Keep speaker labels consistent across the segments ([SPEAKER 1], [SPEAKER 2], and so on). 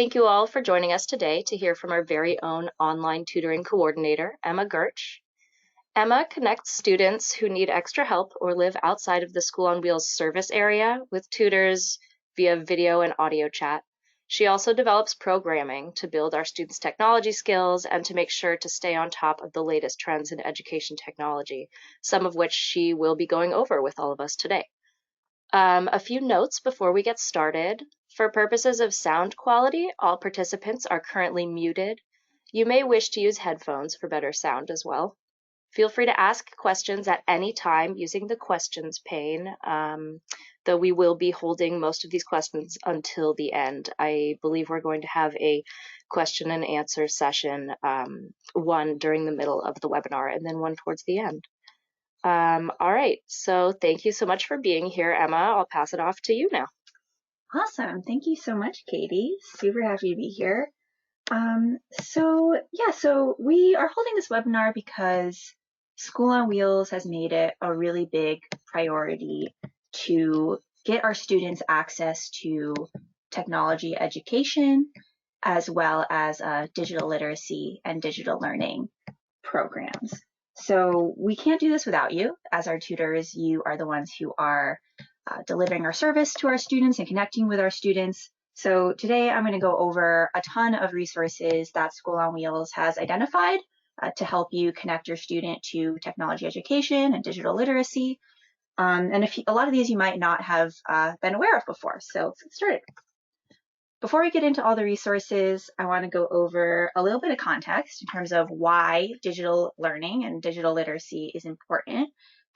[SPEAKER 1] Thank you all for joining us today to hear from our very own online tutoring coordinator, Emma Gerch. Emma connects students who need extra help or live outside of the School on Wheels service area with tutors via video and audio chat. She also develops programming to build our students' technology skills and to make sure to stay on top of the latest trends in education technology, some of which she will be going over with all of us today. A few notes before we get started. For purposes of sound quality, all participants are currently muted. You may wish to use headphones for better sound as well. Feel free to ask questions at any time using the questions pane, though we will be holding most of these questions until the end. I believe we're going to have a question and answer session, one during the middle of the webinar and then one towards the end. All right, so thank you so much for being here, Emma. I'll pass it off to you now.
[SPEAKER 2] Awesome. Thank you so much, Katie. Super happy to be here. So we are holding this webinar because School on Wheels has made it a really big priority to get our students access to technology education, as well as digital literacy and digital learning programs. So we can't do this without you. As our tutors, you are the ones who are delivering our service to our students and connecting with our students. So today I'm going to go over a ton of resources that School on Wheels has identified to help you connect your student to technology education and digital literacy. And a lot of these you might not have been aware of before. So let's get started. Before we get into all the resources, I want to go over a little bit of context in terms of why digital learning and digital literacy is important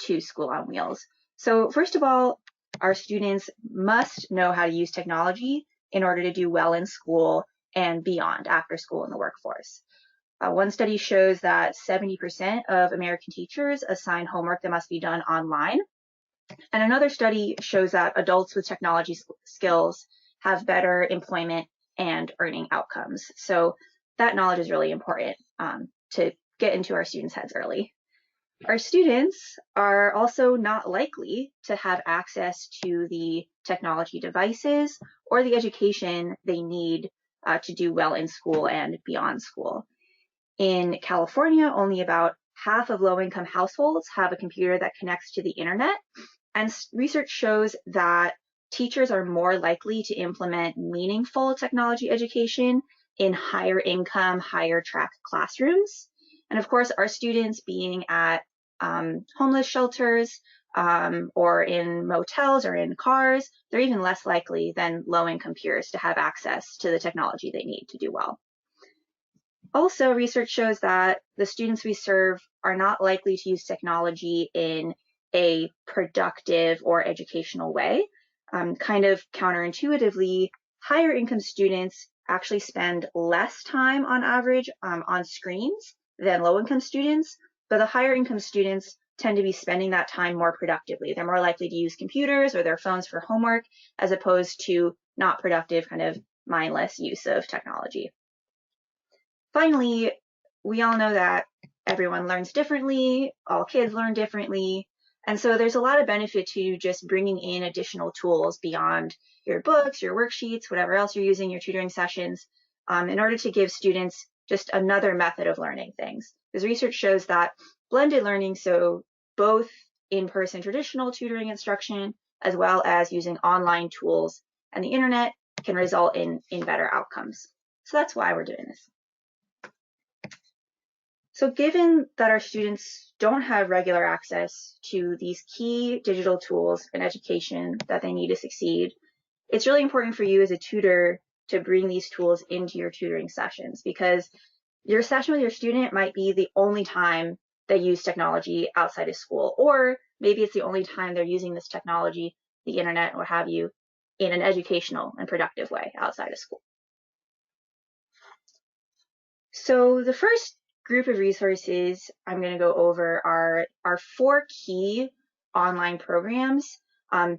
[SPEAKER 2] to School on Wheels. So first of all, our students must know how to use technology in order to do well in school and beyond after school in the workforce. One study shows that 70% of American teachers assign homework that must be done online. And another study shows that adults with technology skills have better employment and earning outcomes. So that knowledge is really important to get into our students' heads early. Our students are also not likely to have access to the technology devices or the education they need to do well in school and beyond school. In California, only about half of low-income households have a computer that connects to the internet, and research shows that teachers are more likely to implement meaningful technology education in higher income, higher track classrooms. And of course, our students being at homeless shelters or in motels or in cars, they're even less likely than low-income peers to have access to the technology they need to do well. Also, research shows that the students we serve are not likely to use technology in a productive or educational way. Kind of counterintuitively, higher income students actually spend less time on average on screens than low income students, but the higher income students tend to be spending that time more productively. They're more likely to use computers or their phones for homework as opposed to not productive, kind of mindless use of technology. Finally, we all know that everyone learns differently, all kids learn differently, and so there's a lot of benefit to just bringing in additional tools beyond your books, your worksheets, whatever else you're using, your tutoring sessions, in order to give students just another method of learning things. Because research shows that blended learning, so both in-person traditional tutoring instruction, as well as using online tools and the internet, can result in better outcomes. So that's why we're doing this. So given that our students don't have regular access to these key digital tools in education that they need to succeed, it's really important for you as a tutor to bring these tools into your tutoring sessions, because your session with your student might be the only time they use technology outside of school, or maybe it's the only time they're using this technology, the internet, what have you, in an educational and productive way outside of school. So the first group of resources I'm going to go over are our 4 key online programs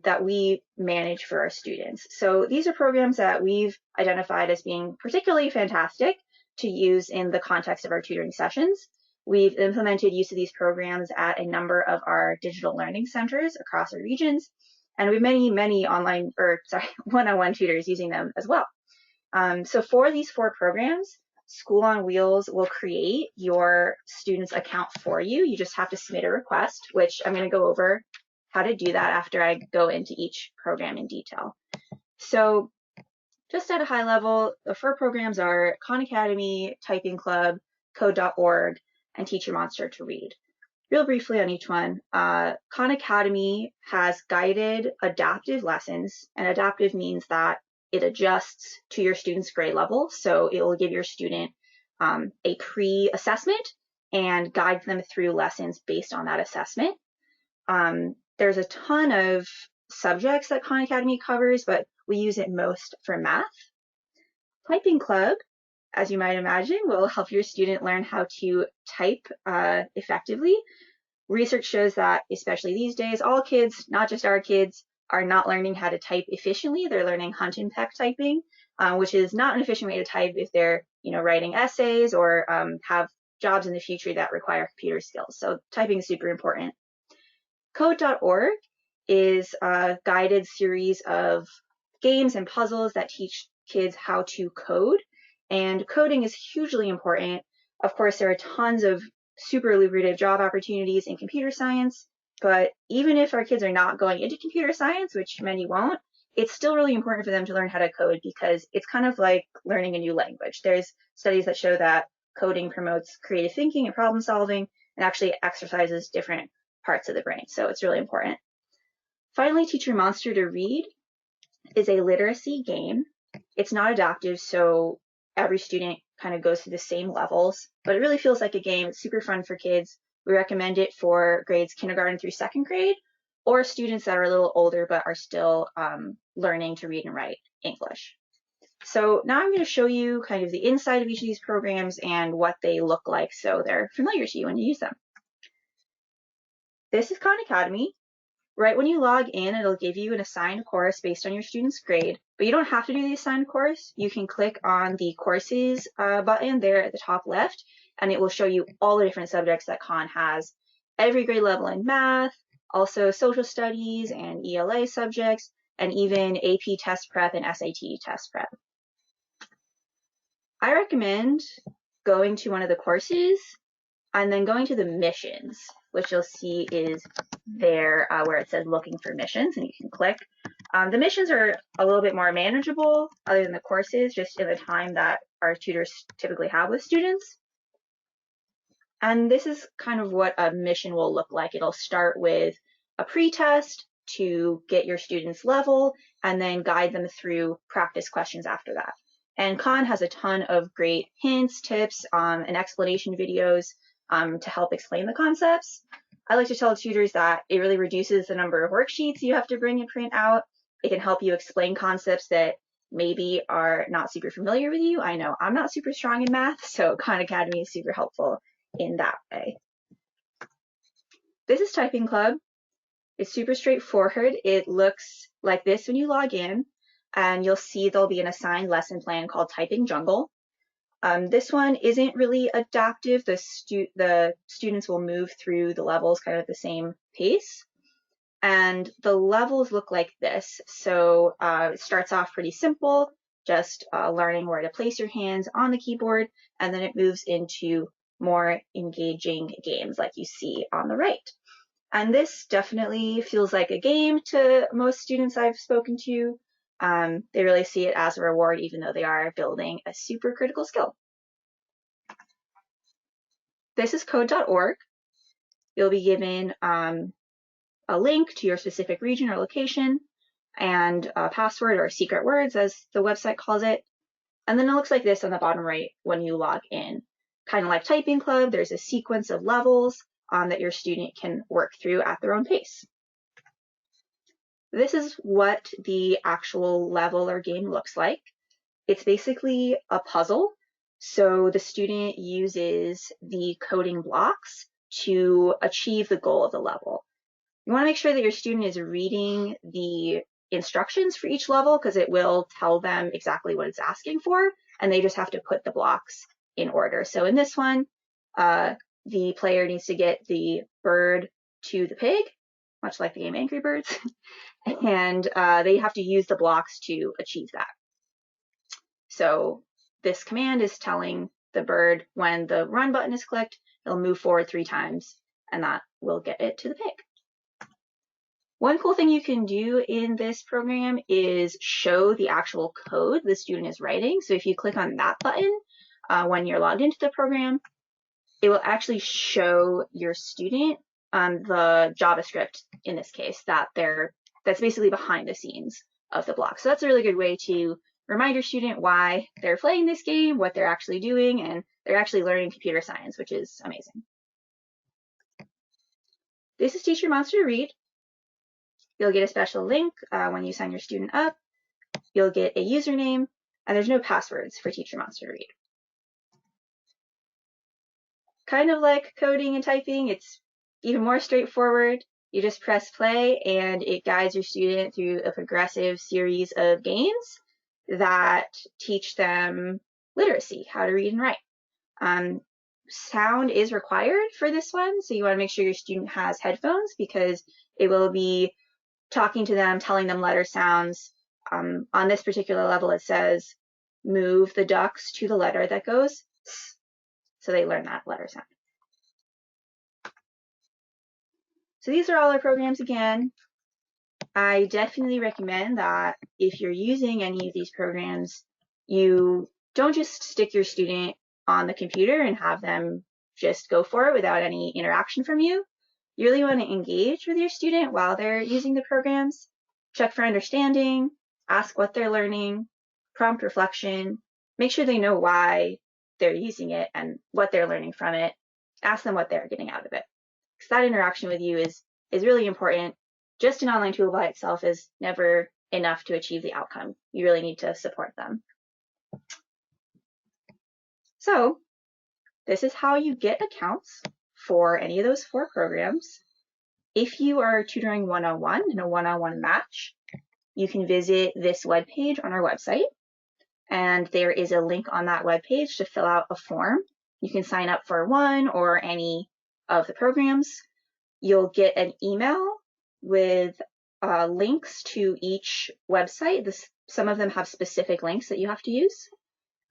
[SPEAKER 2] that we manage for our students. So these are programs that we've identified as being particularly fantastic to use in the context of our tutoring sessions. We've implemented use of these programs at a number of our digital learning centers across our regions, and we have many one-on-one tutors using them as well. So for these 4 programs, School on Wheels will create your student's account for you. You just have to submit a request, which I'm going to go over how to do that after I go into each program in detail. So just at a high level, the 4 programs are Khan Academy, Typing Club, Code.org, and Teach Your Monster to Read. Real briefly on each one, Khan Academy has guided adaptive lessons, and adaptive means that it adjusts to your student's grade level. So it will give your student a pre-assessment and guide them through lessons based on that assessment. There's a ton of subjects that Khan Academy covers, but we use it most for math. Typing Club, as you might imagine, will help your student learn how to type effectively. Research shows that, especially these days, all kids, not just our kids, are not learning how to type efficiently. They're learning hunt and peck typing, which is not an efficient way to type if they're, writing essays or have jobs in the future that require computer skills. So typing is super important. Code.org is a guided series of games and puzzles that teach kids how to code. And coding is hugely important. Of course, there are tons of super lucrative job opportunities in computer science, but even if our kids are not going into computer science, which many won't, it's still really important for them to learn how to code because it's kind of like learning a new language. There's studies that show that coding promotes creative thinking and problem solving and actually exercises different parts of the brain. So it's really important. Finally, Teach Your Monster to Read is a literacy game. It's not adaptive, so every student kind of goes through the same levels, but it really feels like a game. It's super fun for kids. We recommend it for grades kindergarten through 2nd grade, or students that are a little older but are still learning to read and write English. So now I'm going to show you kind of the inside of each of these programs and what they look like so they're familiar to you when you use them. This is Khan Academy. Right when you log in, it'll give you an assigned course based on your student's grade, but you don't have to do the assigned course. You can click on the courses button there at the top left, and it will show you all the different subjects that Khan has. Every grade level in math, also social studies and ELA subjects, and even AP test prep and SAT test prep. I recommend going to one of the courses and then going to the missions, which you'll see is there where it says looking for missions, and you can click. The missions are a little bit more manageable other than the courses, just in the time that our tutors typically have with students. And this is kind of what a mission will look like. It'll start with a pre-test to get your students level and then guide them through practice questions after that. And Khan has a ton of great hints, tips, and explanation videos to help explain the concepts. I like to tell tutors that it really reduces the number of worksheets you have to bring and print out. It can help you explain concepts that maybe are not super familiar with you. I know I'm not super strong in math, so Khan Academy is super helpful in that way. This is Typing Club. It's super straightforward. It looks like this when you log in, and you'll see there'll be an assigned lesson plan called Typing Jungle. This one isn't really adaptive. The students will move through the levels kind of at the same pace. And the levels look like this. So it starts off pretty simple, just learning where to place your hands on the keyboard, and then it moves into more engaging games like you see on the right. And this definitely feels like a game to most students I've spoken to. They really see it as a reward, even though they are building a super critical skill. This is code.org. You'll be given a link to your specific region or location and a password or secret words, as the website calls it. And then it looks like this on the bottom right when you log in. Kind of like Typing Club, there's a sequence of levels that your student can work through at their own pace. This is what the actual level or game looks like. It's basically a puzzle. So the student uses the coding blocks to achieve the goal of the level. You want to make sure that your student is reading the instructions for each level because it will tell them exactly what it's asking for, and they just have to put the blocks in order. So in this one, the player needs to get the bird to the pig, much like the game Angry Birds, and they have to use the blocks to achieve that. So this command is telling the bird when the run button is clicked, it'll move forward 3 times, and that will get it to the pig. One cool thing you can do in this program is show the actual code the student is writing. So if you click on that button when you're logged into the program, it will actually show your student the JavaScript, in this case, that's basically behind the scenes of the block. So that's a really good way to remind your student why they're playing this game, what they're actually doing, and they're actually learning computer science, which is amazing. This is Teach Your Monster to Read. You'll get a special link when you sign your student up. You'll get a username, and there's no passwords for Teach Your Monster to Read. Kind of like coding and typing, it's even more straightforward. You just press play and it guides your student through a progressive series of games that teach them literacy, how to read and write. Sound is required for this one, so you want to make sure your student has headphones because it will be talking to them, telling them letter sounds. On this particular level, it says, move the ducks to the letter that goes S. So they learn that letter sound. So these are all our programs again. I definitely recommend that if you're using any of these programs, you don't just stick your student on the computer and have them just go for it without any interaction from you. You really want to engage with your student while they're using the programs. Check for understanding, ask what they're learning, prompt reflection, make sure they know why they're using it and what they're learning from it. Ask them what they're getting out of it. Because that interaction with you is really important. Just an online tool by itself is never enough to achieve the outcome. You really need to support them. So this is how you get accounts for any of those 4 programs. If you are tutoring one-on-one in a one-on-one match, you can visit this webpage on our website, and there is a link on that webpage to fill out a form. You can sign up for one or any of the programs. You'll get an email with links to each website. Some of them have specific links that you have to use.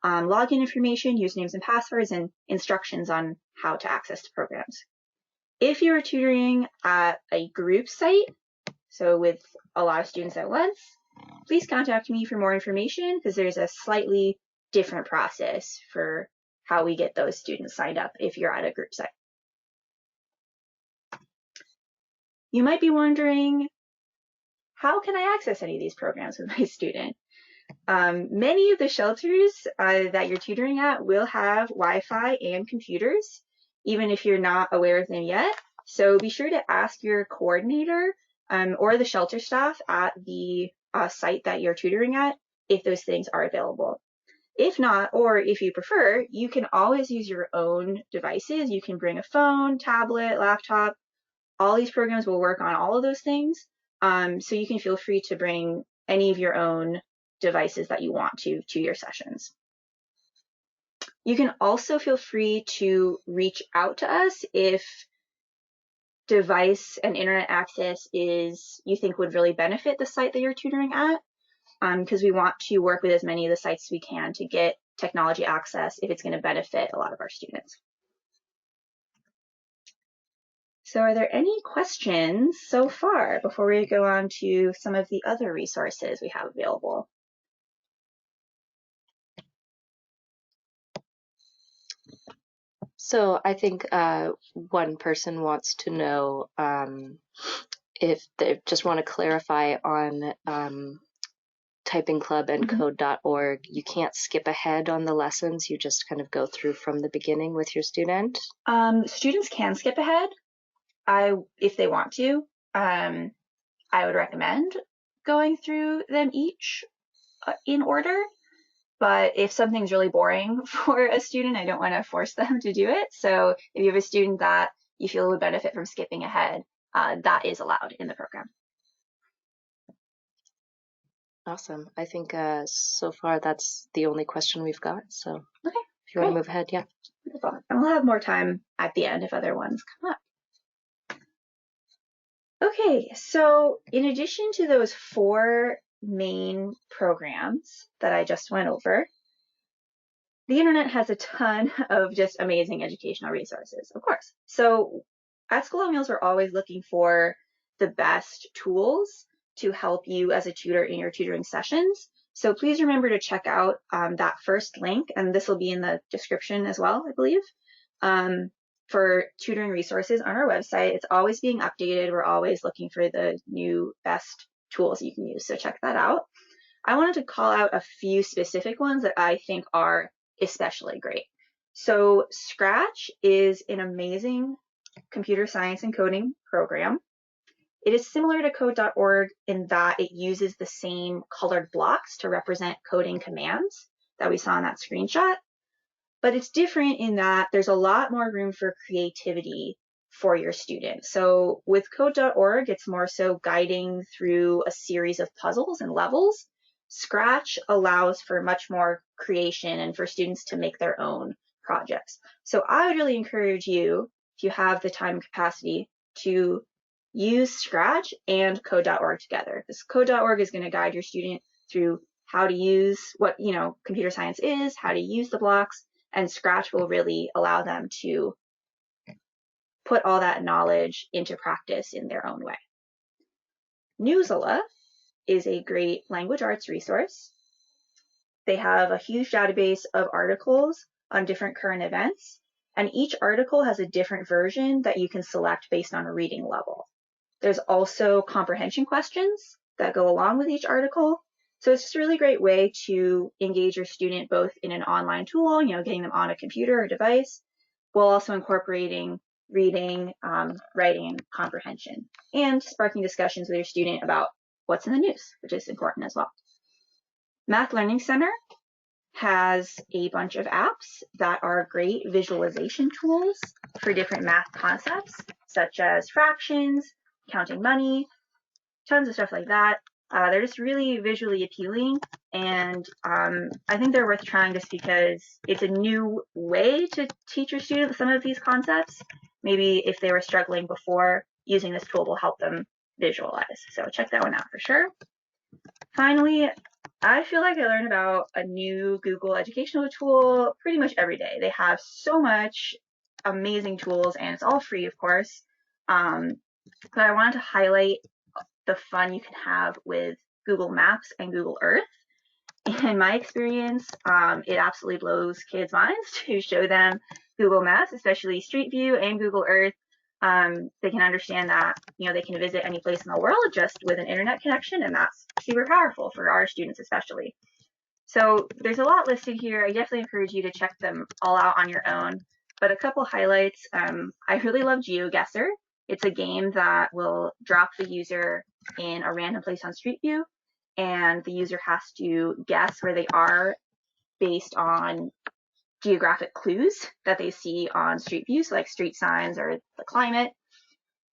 [SPEAKER 2] Login information, usernames and passwords, and instructions on how to access the programs. If you're tutoring at a group site, so with a lot of students at once, please contact me for more information because there's a slightly different process for how we get those students signed up if you're at a group site. You might be wondering, how can I access any of these programs with my student? Many of the shelters that you're tutoring at will have Wi-Fi and computers, even if you're not aware of them yet. So be sure to ask your coordinator or the shelter staff at the site that you're tutoring at if those things are available. If not, or if you prefer, you can always use your own devices. You can bring a phone, tablet, laptop. All these programs will work on all of those things. So you can feel free to bring any of your own devices that you want to your sessions. You can also feel free to reach out to us if device and internet access you think would really benefit the site that you're tutoring at, because we want to work with as many of the sites as we can to get technology access if it's going to benefit a lot of our students. So are there any questions so far before we go on to some of the other resources we have available?
[SPEAKER 1] So I think one person wants to know if they just want to clarify on Typing Club and code.org. You can't skip ahead on the lessons. You just kind of go through from the beginning with your student.
[SPEAKER 2] Students can skip ahead if they want to. I would recommend going through them each in order. But if something's really boring for a student, I don't want to force them to do it. So if you have a student that you feel would benefit from skipping ahead, that is allowed in the program.
[SPEAKER 1] Awesome. I think so far that's the only question we've got. So
[SPEAKER 2] okay,
[SPEAKER 1] if you want to move ahead, yeah.
[SPEAKER 2] Wonderful. And we'll have more time at the end if other ones come up. Okay, so in addition to those 4 main programs that I just went over, the internet has a ton of just amazing educational resources, of course. So at School on Wheels, we're always looking for the best tools to help you as a tutor in your tutoring sessions. So please remember to check out that first link, and this will be in the description as well, I believe, for tutoring resources on our website. It's always being updated. We're always looking for the new best tools you can use, so check that out. I wanted to call out a few specific ones that I think are especially great. So Scratch is an amazing computer science and coding program. It is similar to code.org in that it uses the same colored blocks to represent coding commands that we saw in that screenshot, but it's different in that there's a lot more room for creativity for your students. So with code.org, it's more so guiding through a series of puzzles and levels. Scratch allows for much more creation and for students to make their own projects. So I would really encourage you, if you have the time and capacity, to use Scratch and code.org together. This code.org is going to guide your student through how to use what computer science is, how to use the blocks, and Scratch will really allow them to put all that knowledge into practice in their own way. Newsela is a great language arts resource. They have a huge database of articles on different current events, and each article has a different version that you can select based on a reading level. There's also comprehension questions that go along with each article. So it's just a really great way to engage your student both in an online tool, getting them on a computer or device, while also incorporating reading, writing, and comprehension, and sparking discussions with your student about what's in the news, which is important as well. Math Learning Center has a bunch of apps that are great visualization tools for different math concepts, such as fractions, counting money, tons of stuff like that. They're just really visually appealing, and I think they're worth trying just because it's a new way to teach your students some of these concepts. Maybe if they were struggling before, using this tool will help them visualize. So check that one out for sure. Finally, I feel like I learn about a new Google educational tool pretty much every day. They have so much amazing tools, and it's all free, of course. But I wanted to highlight the fun you can have with Google Maps and Google Earth. In my experience, it absolutely blows kids' minds to show them Google Maps, especially Street View and Google Earth. They can understand that they can visit any place in the world just with an internet connection, and that's super powerful for our students especially. So there's a lot listed here. I definitely encourage you to check them all out on your own. But a couple highlights, I really love GeoGuessr. It's a game that will drop the user in a random place on Street View, and the user has to guess where they are based on geographic clues that they see on Street View, so like street signs or the climate.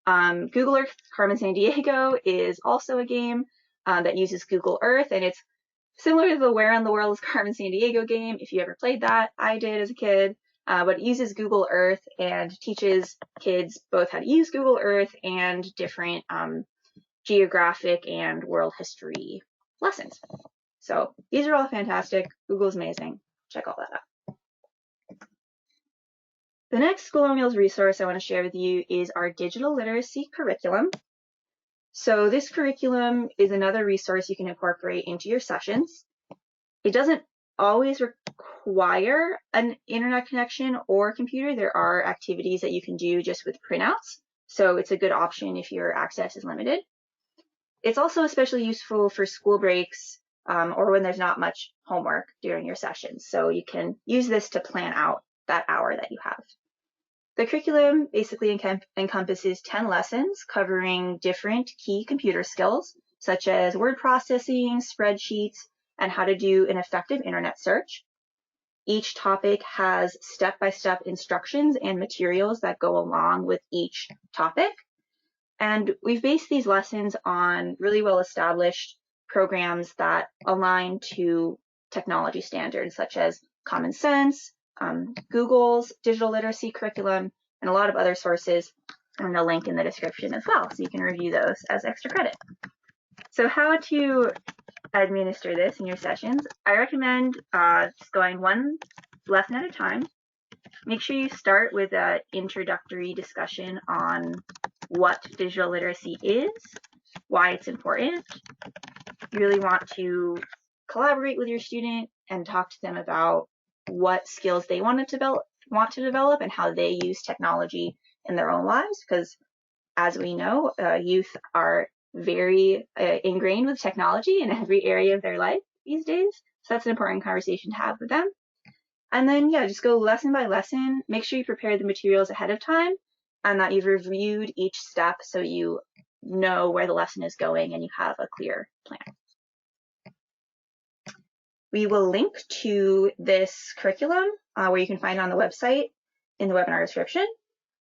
[SPEAKER 2] Google Earth Carmen Sandiego is also a game that uses Google Earth, and it's similar to the Where in the World is Carmen Sandiego game, if you ever played that. I did as a kid. But it uses Google Earth and teaches kids both how to use Google Earth and different geographic and world history lessons. So these are all fantastic. Google's amazing. Check all that out. The next School on Wheels resource I want to share with you is our digital literacy curriculum. So this curriculum is another resource you can incorporate into your sessions. It doesn't always require an internet connection or computer. There are activities that you can do just with printouts, so it's a good option if your access is limited. It's also especially useful for school breaks or when there's not much homework during your sessions, so you can use this to plan out that hour that you have. The curriculum basically encompasses 10 lessons covering different key computer skills, such as word processing, spreadsheets, and how to do an effective internet search. Each topic has step-by-step instructions and materials that go along with each topic. And we've based these lessons on really well-established programs that align to technology standards, such as Common Sense, Google's digital literacy curriculum, and a lot of other sources, and a link in the description as well, so you can review those as extra credit. So how to administer this in your sessions? I recommend just going one lesson at a time. Make sure you start with an introductory discussion on what digital literacy is, why it's important. You really want to collaborate with your student and talk to them about what skills they want to develop and how they use technology in their own lives, because as we know, youth are very ingrained with technology in every area of their life these days. So that's an important conversation to have with them. And then, yeah, just go lesson by lesson. Make sure you prepare the materials ahead of time and that you've reviewed each step so you know where the lesson is going and you have a clear plan. We will link to this curriculum where you can find it on the website in the webinar description.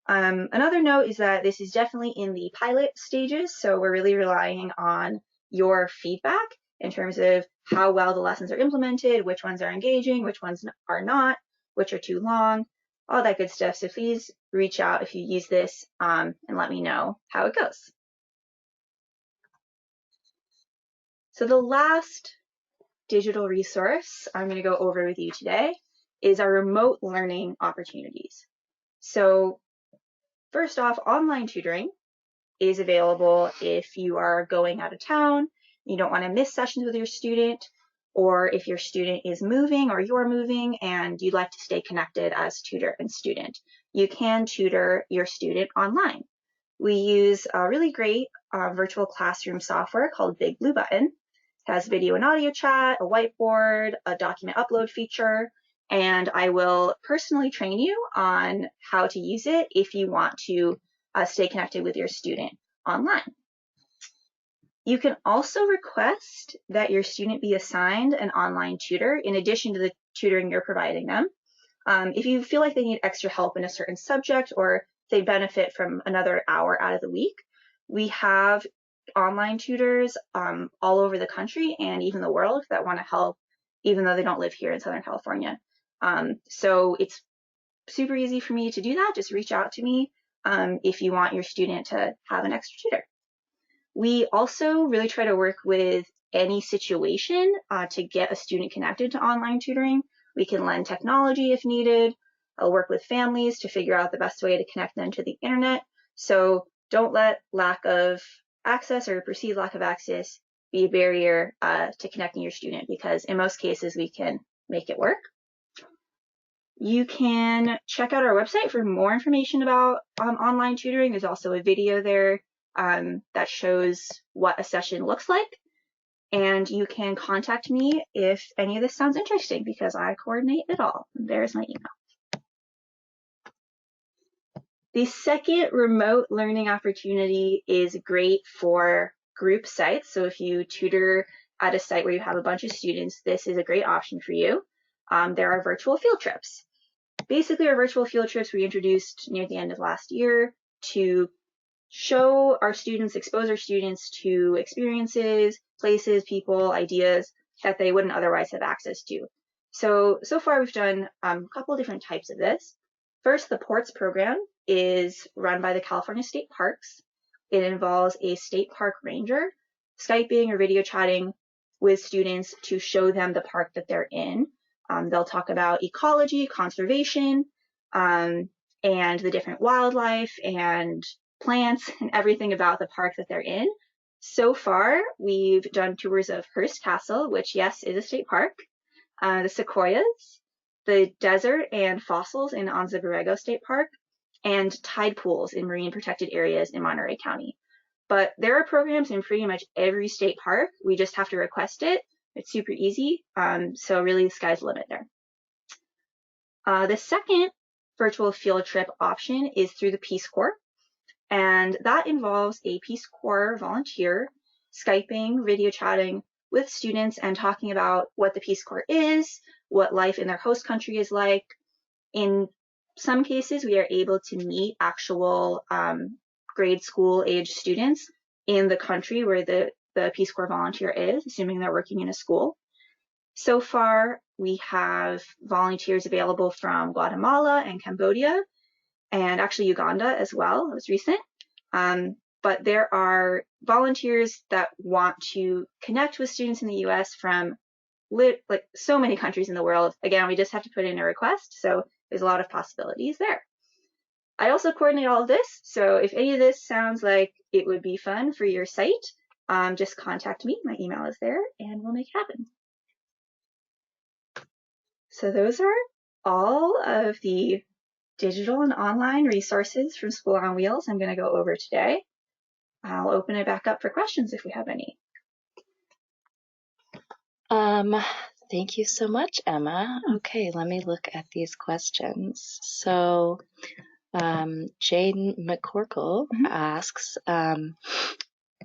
[SPEAKER 2] Another note is that this is definitely in the pilot stages, so we're really relying on your feedback in terms of how well the lessons are implemented, which ones are engaging, which ones are not, which are too long, all that good stuff. So please reach out if you use this and let me know how it goes. So the last digital resource I'm going to go over with you today is our remote learning opportunities. So first off, online tutoring is available if you are going out of town, you don't want to miss sessions with your student, or if your student is moving or you're moving and you'd like to stay connected as tutor and student. You can tutor your student online. We use a really great virtual classroom software called Big Blue Button. It has video and audio chat, a whiteboard, a document upload feature, and I will personally train you on how to use it if you want to stay connected with your student online. You can also request that your student be assigned an online tutor in addition to the tutoring you're providing them. If you feel like they need extra help in a certain subject or they benefit from another hour out of the week, we have online tutors all over the country and even the world that want to help, even though they don't live here in Southern California. So it's super easy for me to do that. Just reach out to me if you want your student to have an extra tutor. We also really try to work with any situation to get a student connected to online tutoring. We can lend technology if needed. I'll work with families to figure out the best way to connect them to the internet. So don't let lack of access or perceived lack of access be a barrier to connecting your student, because in most cases we can make it work. You can check out our website for more information about online tutoring. There's also a video there that shows what a session looks like. And you can contact me if any of this sounds interesting, because I coordinate it all. There's my email. The second remote learning opportunity is great for group sites. So if you tutor at a site where you have a bunch of students, this is a great option for you. There are virtual field trips. Basically, our virtual field trips we introduced near the end of last year to show our students, expose our students to experiences, places, people, ideas that they wouldn't otherwise have access to. So far we've done a couple different types of this. First, the PORTS program is run by the California State Parks. It involves a state park ranger Skyping or video chatting with students to show them the park that they're in. They'll talk about ecology, conservation, and the different wildlife and plants and everything about the park that they're in. So far, we've done tours of Hearst Castle, which, yes, is a state park, the sequoias, the desert and fossils in Anza Borrego State Park, and tide pools in marine protected areas in Monterey County. But there are programs in pretty much every state park. We just have to request it. It's super easy. So really, the sky's the limit there. The second virtual field trip option is through the Peace Corps. And that involves a Peace Corps volunteer Skyping, video chatting with students and talking about what the Peace Corps is, what life in their host country is like. In some cases, we are able to meet actual grade school age students in the country where the Peace Corps volunteer is, assuming they're working in a school. So far, we have volunteers available from Guatemala and Cambodia, and actually Uganda as well. It was recent. But there are volunteers that want to connect with students in the US from like so many countries in the world. Again, we just have to put in a request, so there's a lot of possibilities there. I also coordinate all of this, so if any of this sounds like it would be fun for your site, just contact me. My email is there, and we'll make it happen. So those are all of the digital and online resources from School on Wheels I'm going to go over today. I'll open it back up for questions if we have any.
[SPEAKER 1] Thank you so much, Emma. Okay, let me look at these questions. So, Jane McCorkle asks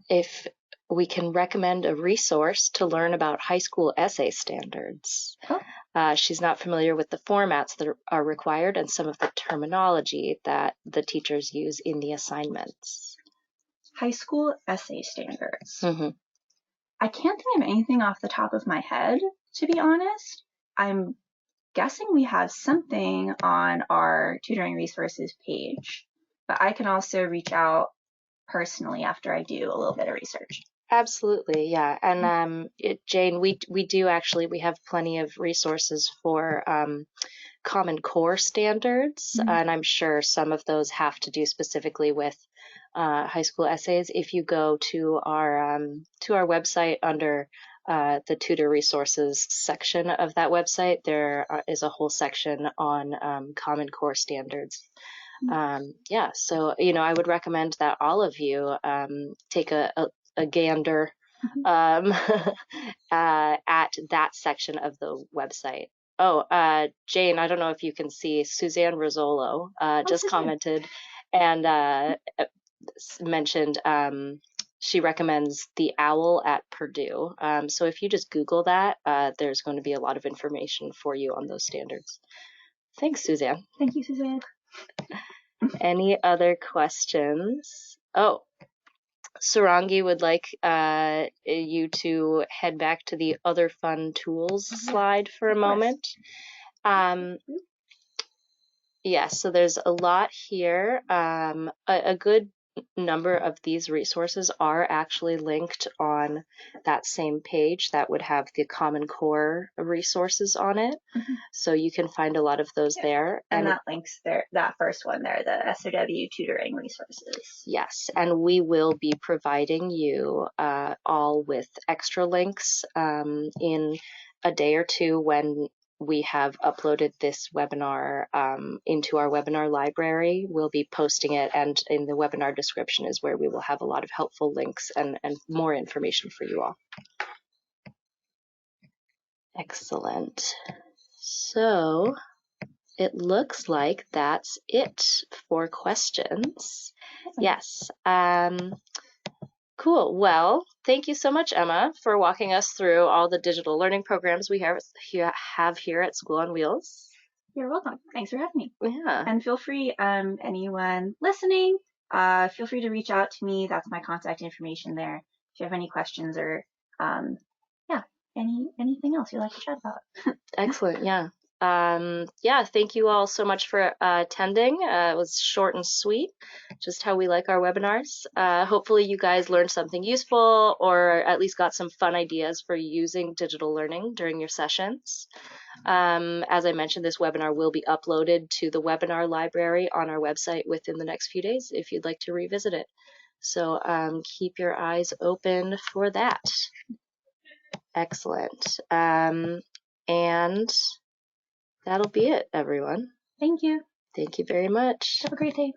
[SPEAKER 1] if we can recommend a resource to learn about high school essay standards. She's not familiar with the formats that are required and some of the terminology that the teachers use in the assignments.
[SPEAKER 2] High school essay standards. I can't think of anything off the top of my head, to be honest. I'm guessing we have something on our tutoring resources page, but I can also reach out personally after I do a little bit of research.
[SPEAKER 1] Absolutely, yeah. And Jane, we do actually, we have plenty of resources for Common Core standards, and I'm sure some of those have to do specifically with high school essays. If you go to our website under the tutor resources section of that website, there is a whole section on Common Core standards. Yeah, so I would recommend that all of you take a gander at that section of the website. Oh, Jane, I don't know if you can see, Suzanne Rizzolo just commented and mentioned she recommends The Owl at Purdue. So if you just Google that, there's going to be a lot of information for you on those standards. Thanks, Suzanne.
[SPEAKER 2] Thank you, Suzanne.
[SPEAKER 1] Any other questions? Oh, Sarangi would like you to head back to the other fun tools slide for a moment. Yes, so there's a lot here. A good number of these resources are actually linked on that same page that would have the Common Core resources on it. So you can find a lot of those there.
[SPEAKER 2] And that links there, that first one there, the SOW tutoring resources.
[SPEAKER 1] Yes, and we will be providing you all with extra links in a day or two when we have uploaded this webinar into our webinar library. We'll be posting it, and in the webinar description is where we will have a lot of helpful links and more information for you all. Excellent. So it looks like that's it for questions. Yes. Cool. Well, thank you so much, Emma, for walking us through all the digital learning programs we have here at School on Wheels.
[SPEAKER 2] You're welcome. Thanks for having me.
[SPEAKER 1] Yeah.
[SPEAKER 2] And feel free, anyone listening, feel free to reach out to me. That's my contact information there. If you have any questions or, anything else you'd like to chat about.
[SPEAKER 1] Excellent. Yeah. Yeah, thank you all so much for attending. It was short and sweet, just how we like our webinars. Hopefully you guys learned something useful or at least got some fun ideas for using digital learning during your sessions. As I mentioned, this webinar will be uploaded to the webinar library on our website within the next few days if you'd like to revisit it. So keep your eyes open for that. Excellent. And that'll be it, everyone.
[SPEAKER 2] Thank you.
[SPEAKER 1] Thank you very much.
[SPEAKER 2] Have a great day.